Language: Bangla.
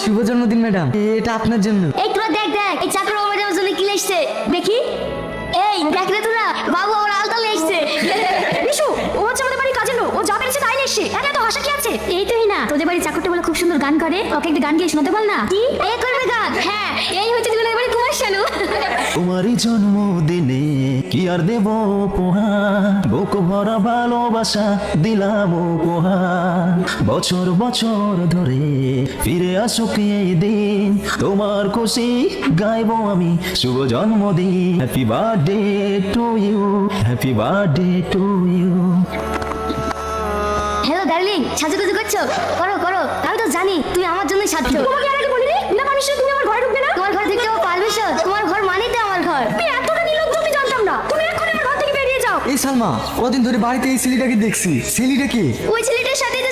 শুভ জন্মদিন ম্যাডাম, এটা আপনার জন্য। এই তোরা দেখ দেখ এই চাকর ম্যাডামের জন্য কি লেখছে দেখি। এই দেখ রে তোরা, বাবু ওর আলতা লেখছে। বিশু, ও হচ্ছে আমাদের বাড়ির কাজের লোক, ও যা পেরেছে তাই লেখছে। এত হাসা কি আছে? এই তো না তোদের বাড়ির চাকরটা বলে খুব সুন্দর গান করে, ওকে একটা গান গিয়ে শোনাতে বল না। কি এ করবে গান? হ্যাঁ, এই হচ্ছে তোদের বাড়ির কুমার শানু। তোমারই জন্মদিনে কি আর দেব উপহার, বুক ভরা ভালোবাসা দিলাম উপহার। বছর বছর ধরে ফিরে আসুক এই দিন, তোমার খুশি গাইবো আমি শুভ জন্মদিন। Happy birthday to you, happy birthday to you. Hello darling, সাজুগুজু করছো? করো করো, আমি তো জানি তুমি আমার জন্যই সাজছো। তোমাকে আর আগে বলিনি, বিনা পারমিশনে তুমি আমার ঘরে ঢুকবে না। তোমার ঘর দেখতে পারমিশন? তোমার ঘর মানেই তো আমার ঘর। তুমি এতটা নির্লজ্জ আমি জানতাম না। তুমি এখন আমার ঘর থেকে বেরিয়ে যাও। এই সালমা, কদিন ধরে বাড়িতে এই ছেলেটাকে দেখছি। ছেলেটা কে? ওই ছেলেটার সাথে তো